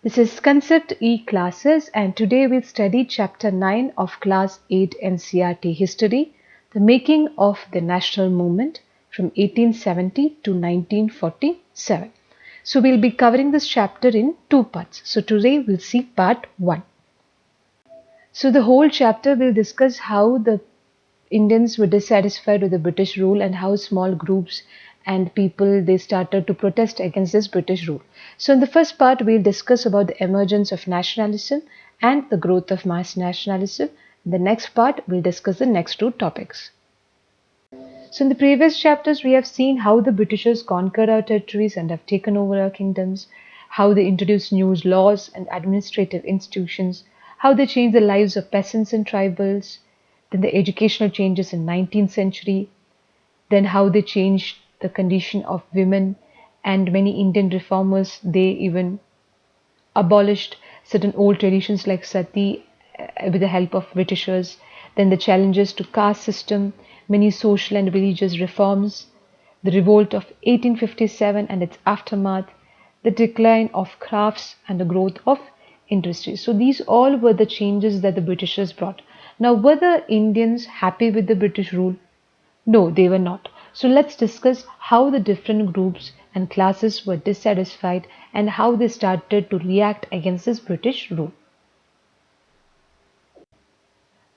This is Concept E classes, and today we'll study Chapter 9 of Class 8 NCERT History, the making of the national movement from 1870 to 1947. So we'll be covering this chapter in two parts. So today we'll see part 1. So the whole chapter will discuss how the Indians were dissatisfied with the British rule and how small groups and people they started to protest against this British rule. So in the first part we'll discuss about the emergence of nationalism and the growth of mass nationalism. In the next part we'll discuss the next two topics. So in the previous chapters we have seen how the Britishers conquered our territories and have taken over our kingdoms, how they introduced new laws and administrative institutions, how they changed the lives of peasants and tribals, then the educational changes in 19th century, then how they changed the condition of women, and many Indian reformers, they even abolished certain old traditions like sati with the help of Britishers, then the challenges to caste system, many social and religious reforms, the revolt of 1857 and its aftermath, the decline of crafts and the growth of industry. So these all were the changes that the Britishers brought. Now, were the Indians happy with the British rule? No, they were not. So let's discuss how the different groups and classes were dissatisfied and how they started to react against this British rule.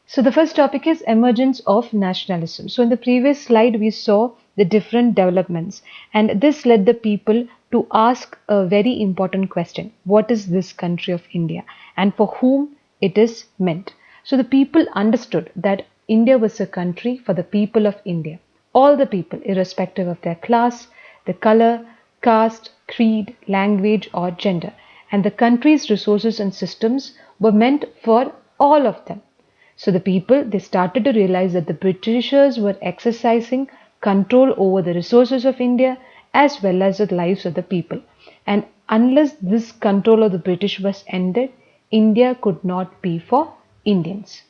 So the first topic is emergence of nationalism. So in the previous slide we saw the different developments, and this led the people to ask a very important question: what is this country of India and for whom it is meant? So the people understood that India was a country for the people of India, all the people irrespective of their class, the color, caste, creed, language or gender, and the country's resources and systems were meant for all of them. So the people, they started to realize that the Britishers were exercising control over the resources of India as well as the lives of the people. And unless this control of the British was ended, India could not be for Indians.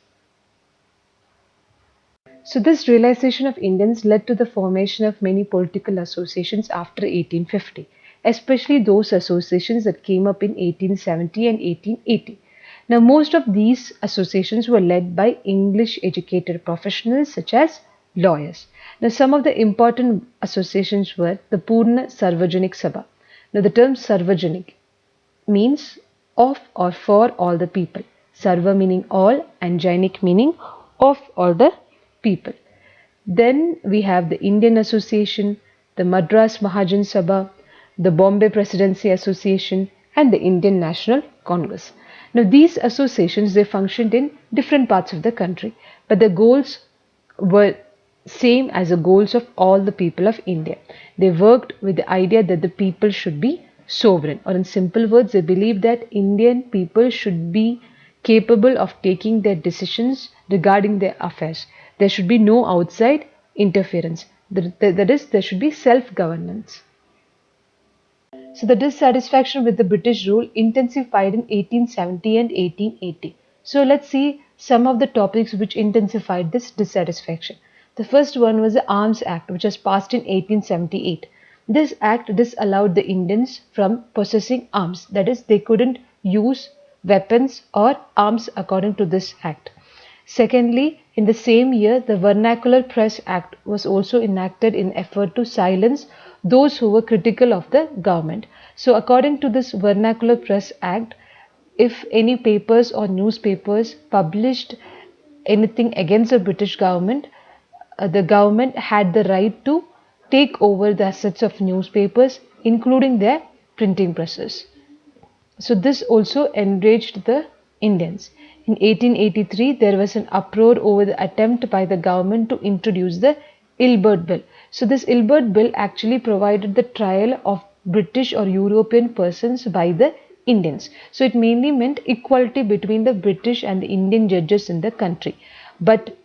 So this realization of Indians led to the formation of many political associations after 1850, especially those associations that came up in 1870 and 1880. Now, most of these associations were led by English educated professionals such as lawyers. Now, some of the important associations were the Purna Sarvajanik Sabha. Now, the term Sarvajanik means of or for all the people. Sarva meaning all and Jainik meaning of all the people. Then we have the Indian Association, the Madras Mahajan Sabha, the Bombay Presidency Association and the Indian National Congress. Now these associations, they functioned in different parts of the country, but the goals were same as the goals of all the people of India. They worked with the idea that the people should be sovereign, or in simple words, they believed that Indian people should be capable of taking their decisions regarding their affairs. There should be no outside interference. That is, there should be self-governance. So the dissatisfaction with the British rule intensified in 1870 and 1880. So let's see some of the topics which intensified this dissatisfaction. The first one was the Arms Act, which was passed in 1878. This act disallowed the Indians from possessing arms. That is, they couldn't use weapons or arms according to this act. Secondly, in the same year, the Vernacular Press Act was also enacted in effort to silence those who were critical of the government. So according to this Vernacular Press Act, if any papers or newspapers published anything against the British government, the government had the right to take over the assets of newspapers, including their printing presses. So this also enraged the Indians. In 1883, there was an uproar over the attempt by the government to introduce the Ilbert Bill. So this Ilbert Bill actually provided the trial of British or European persons by the Indians. So it mainly meant equality between the British and the Indian judges in the country. But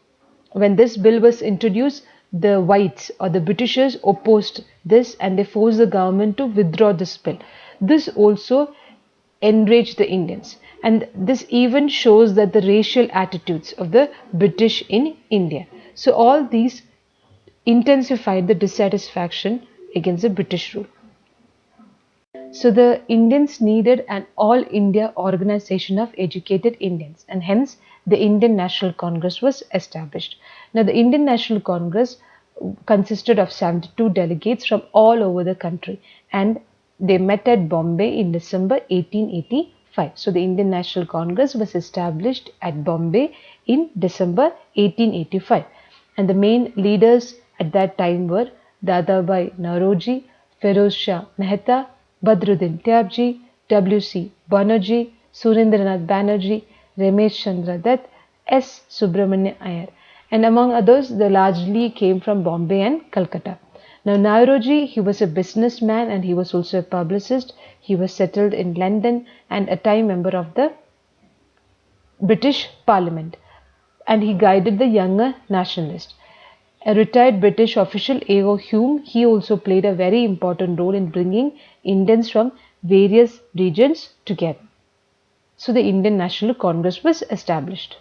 when this bill was introduced, the whites or the Britishers opposed this and they forced the government to withdraw this bill. This also enraged the Indians, and this even shows that the racial attitudes of the British in India. So all these intensified the dissatisfaction against the British rule. So the Indians needed an all India organization of educated Indians, and hence the Indian National Congress was established. Now the Indian National Congress consisted of 72 delegates from all over the country, and they met at Bombay in December 1885. So the Indian National Congress was established at Bombay in December 1885, and the main leaders at that time were Dadabhai Naoroji, Feroz Shah Mehta, Badruddin Tyabji, W.C. Banerjee, Surendranath Banerjee, Ramesh Chandra Dutt, S. Subramanya Iyer, and among others, they largely came from Bombay and Calcutta. Now, Nauroji, he was a businessman and he was also a publicist. He was settled in London and a time member of the British Parliament, and he guided the younger nationalists. A retired British official, A.O. Hume, he also played a very important role in bringing Indians from various regions together. So the Indian National Congress was established.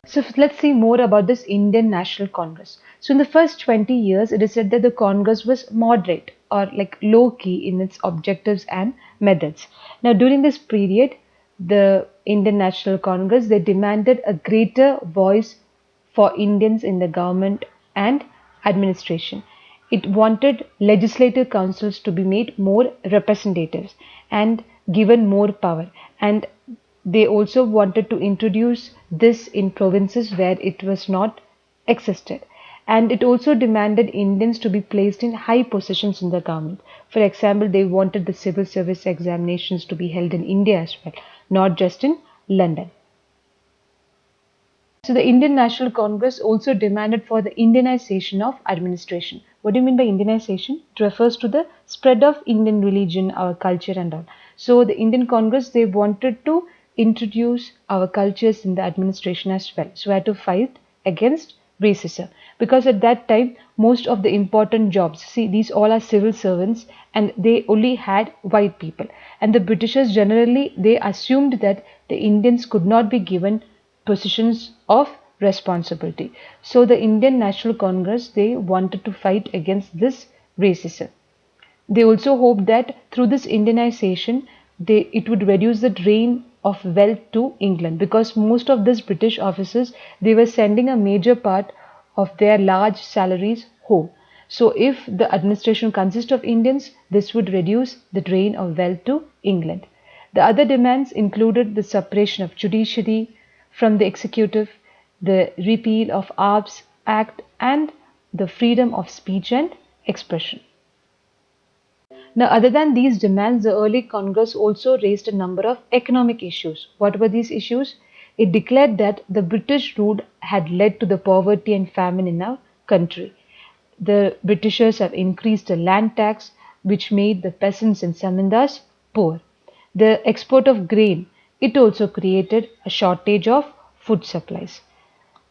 So let's see more about this Indian National Congress. So in the first 20 years, it is said that the Congress was moderate or like low key in its objectives and methods. Now during this period, the Indian National Congress, they demanded a greater voice for Indians in the government and administration. It wanted legislative councils to be made more representative and given more power, and they also wanted to introduce this in provinces where it was not existed. And it also demanded Indians to be placed in high positions in the government. For example, they wanted the civil service examinations to be held in India as well, not just in London. So the Indian National Congress also demanded for the Indianization of administration. What do you mean by Indianization? It refers to the spread of Indian religion, our culture and all. So the Indian Congress, they wanted to introduce our cultures in the administration as well. So we had to fight against racism, because at that time most of the important jobs, see, these all are civil servants and they only had white people, and the Britishers generally they assumed that the Indians could not be given positions of responsibility. So the Indian National Congress, they wanted to fight against this racism. They also hoped that through this Indianization, it would reduce the drain of wealth to England, because most of these British officers, they were sending a major part of their large salaries home. So if the administration consists of Indians, this would reduce the drain of wealth to England. The other demands included the separation of judiciary from the executive, the repeal of Arms Act, and the freedom of speech and expression. Now, other than these demands, the early Congress also raised a number of economic issues. What were these issues? It declared that the British rule had led to the poverty and famine in our country. The Britishers have increased the land tax, which made the peasants and zamindars poor. The export of grain, it also created a shortage of food supplies.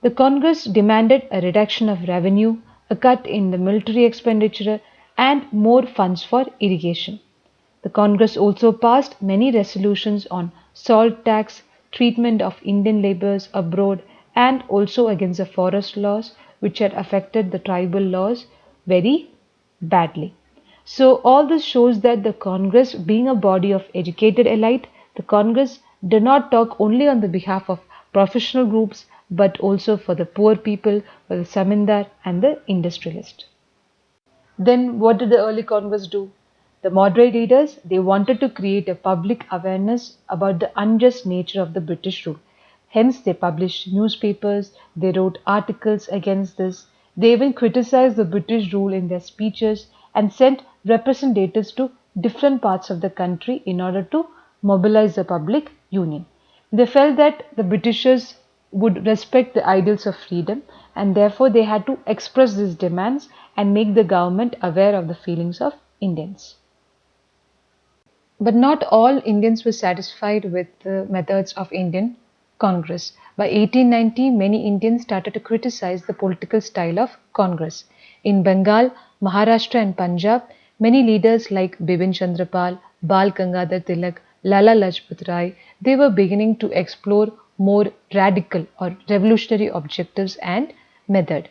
The Congress demanded a reduction of revenue, a cut in the military expenditure, and more funds for irrigation. The Congress also passed many resolutions on salt tax, treatment of Indian laborers abroad, and also against the forest laws, which had affected the tribal laws very badly. So all this shows that the Congress, being a body of educated elite, the Congress did not talk only on the behalf of professional groups, but also for the poor people, for the zamindar and the industrialist. Then what did the early Congress do? The moderate leaders, they wanted to create a public awareness about the unjust nature of the British rule. Hence, they published newspapers, they wrote articles against this. They even criticized the British rule in their speeches and sent representatives to different parts of the country in order to mobilize the public union. They felt that the Britishers would respect the ideals of freedom, and therefore they had to express these demands and make the government aware of the feelings of Indians. But not all Indians were satisfied with the methods of Indian Congress. By 1890, many Indians started to criticize the political style of Congress. In Bengal, Maharashtra and Punjab, many leaders like Bipin Chandra Pal, Bal Gangadhar Tilak, Lala Lajpat Rai, they were beginning to explore more radical or revolutionary objectives and method.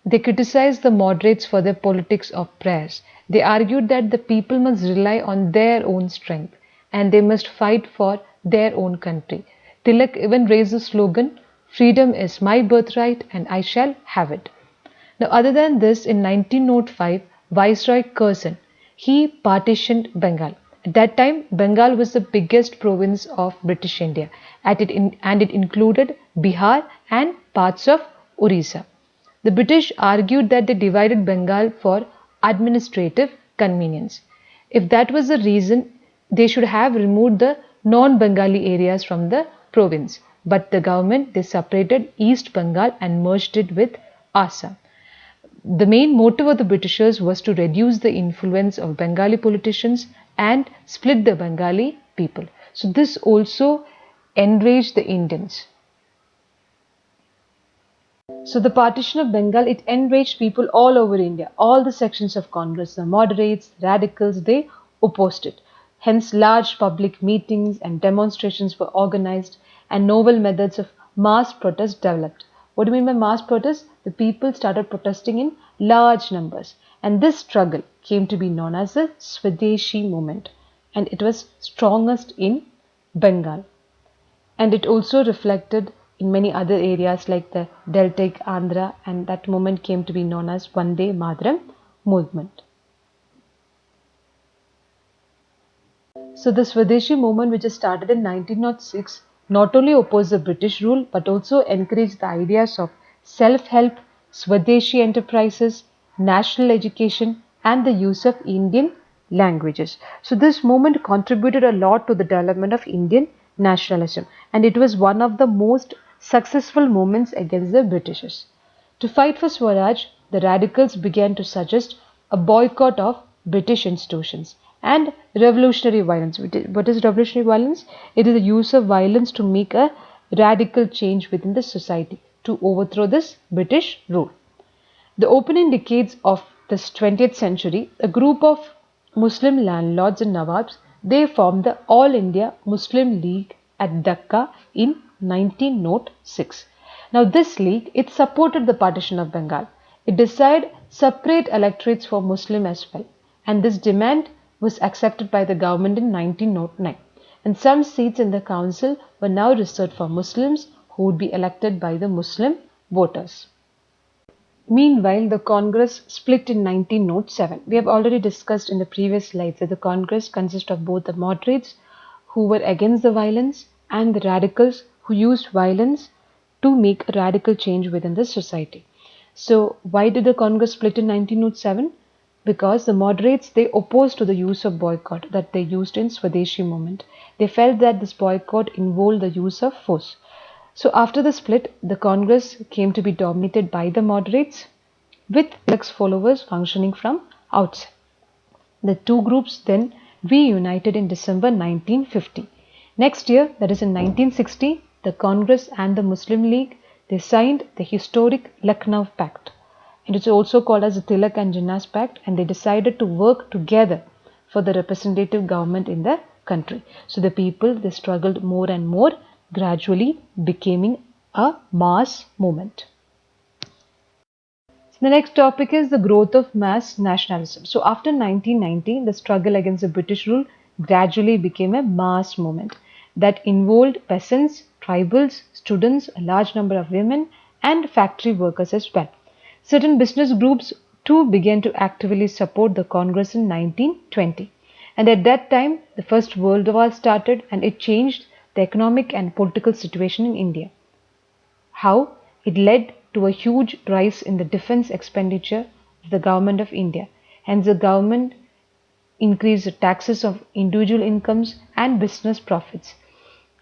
They criticized the moderates for their politics of prayers. They argued that the people must rely on their own strength and they must fight for their own country. Tilak even raised the slogan, "Freedom is my birthright and I shall have it." Now, other than this, in 1905, Viceroy Curzon, he partitioned Bengal. At that time, Bengal was the biggest province of British India, and it included Bihar and parts of Orissa. The British argued that they divided Bengal for administrative convenience. If that was the reason, they should have removed the non-Bengali areas from the province. But the government, they separated East Bengal and merged it with Assam. The main motive of the Britishers was to reduce the influence of Bengali politicians and split the Bengali people. So this also enraged the Indians. So the partition of Bengal, it enraged people all over India. All the sections of Congress, the moderates, radicals, they opposed it. Hence, large public meetings and demonstrations were organized and novel methods of mass protest developed. What do you mean by mass protest? The people started protesting in large numbers. And this struggle came to be known as the Swadeshi movement. And it was strongest in Bengal. And it also reflected in many other areas like the Deltaic Andhra, and that movement came to be known as Vande Mataram movement. So the Swadeshi movement, which started in 1906, not only opposed the British rule but also encouraged the ideas of self-help, Swadeshi enterprises, national education and the use of Indian languages. So this movement contributed a lot to the development of Indian nationalism, and it was one of the most successful movements against the Britishers. To fight for Swaraj, the radicals began to suggest a boycott of British institutions and revolutionary violence. What is revolutionary violence? It is the use of violence to make a radical change within the society to overthrow this British rule. The opening decades of this 20th century, a group of Muslim landlords and Nawabs, they formed the All India Muslim League at Dhaka in 1906. Now this league, it supported the partition of Bengal. It desired separate electorates for Muslim as well, and this demand was accepted by the government in 1909, and some seats in the council were now reserved for Muslims who would be elected by the Muslim voters. Meanwhile, the Congress split in 1907. We have already discussed in the previous slides that the Congress consists of both the moderates who were against the violence and the radicals who used violence to make a radical change within the society. So why did the Congress split in 1907? Because the moderates, they opposed to the use of boycott that they used in Swadeshi movement. They felt that this boycott involved the use of force. So after the split, the Congress came to be dominated by the moderates with Tilak's followers functioning from outside. The two groups then reunited in December 1950. Next year, that is in 1960, the Congress and the Muslim League, they signed the historic Lucknow Pact. It is also called as the Tilak and Jinnah's Pact, and they decided to work together for the representative government in the country. So the people, they struggled more and more, gradually becoming a mass movement. So the next topic is the growth of mass nationalism. So after 1990, the struggle against the British rule gradually became a mass movement that involved peasants, tribals, students, a large number of women and factory workers as well. Certain business groups too began to actively support the Congress in 1920. And at that time, the First World War started and it changed the economic and political situation in India. How? It led to a huge rise in the defense expenditure of the government of India. Hence, the government increased the taxes of individual incomes and business profits.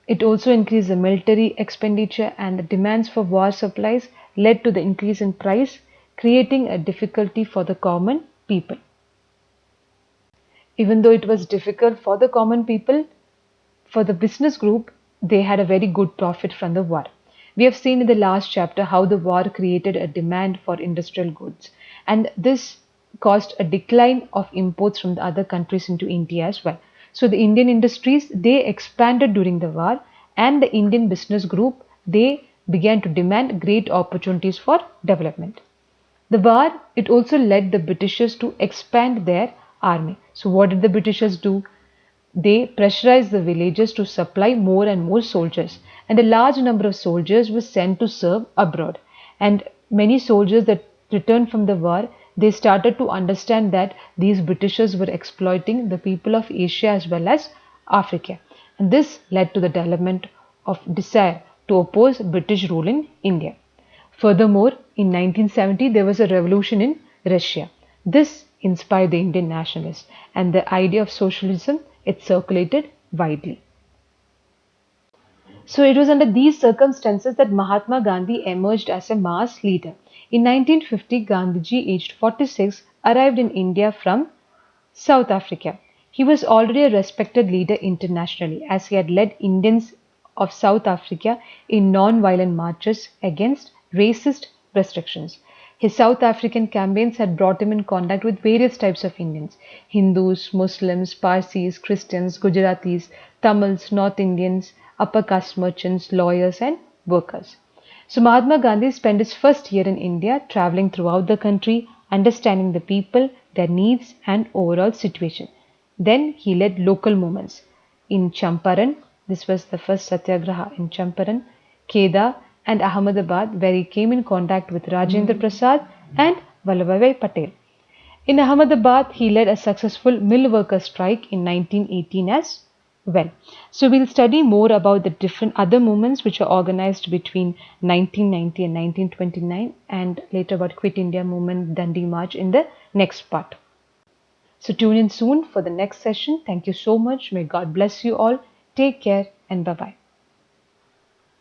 It also increased the military expenditure, and the demands for war supplies led to the increase in price, creating a difficulty for the common people. Even though it was difficult for the common people, for the business group, they had a very good profit from the war. We have seen in the last chapter how the war created a demand for industrial goods, and this caused a decline of imports from the other countries into India as well. So the Indian industries, they expanded during the war, and the Indian business group, they began to demand great opportunities for development. The war, it also led the Britishers to expand their army. So what did the Britishers do? They pressurized the villagers to supply more and more soldiers, and a large number of soldiers were sent to serve abroad. And many soldiers that returned from the war, they started to understand that these Britishers were exploiting the people of Asia as well as Africa. And this led to the development of desire to oppose British rule in India. Furthermore, in 1970 there was a revolution in Russia. This inspired the Indian nationalists, and the idea of socialism, it circulated widely. So it was under these circumstances that Mahatma Gandhi emerged as a mass leader. In 1950, Gandhiji, aged 46, arrived in India from South Africa. He was already a respected leader internationally, as he had led Indians of South Africa in non-violent marches against racist restrictions. His South African campaigns had brought him in contact with various types of Indians: Hindus, Muslims, Parsis, Christians, Gujaratis, Tamils, North Indians, upper caste merchants, lawyers, and workers. So Mahatma Gandhi spent his first year in India traveling throughout the country, understanding the people, their needs, and overall situation. Then he led local movements. In Champaran, this was the first satyagraha in Champaran, Kheda, and Ahmedabad, where he came in contact with Rajendra Prasad and Vallabhbhai Patel. In Ahmedabad, he led a successful mill worker strike in 1918 as well. So we'll study more about the different other movements which were organized between 1990 and 1929, and later about Quit India movement, Dandi March in the next part. So tune in soon for the next session. Thank you so much. May God bless you all. Take care and bye-bye.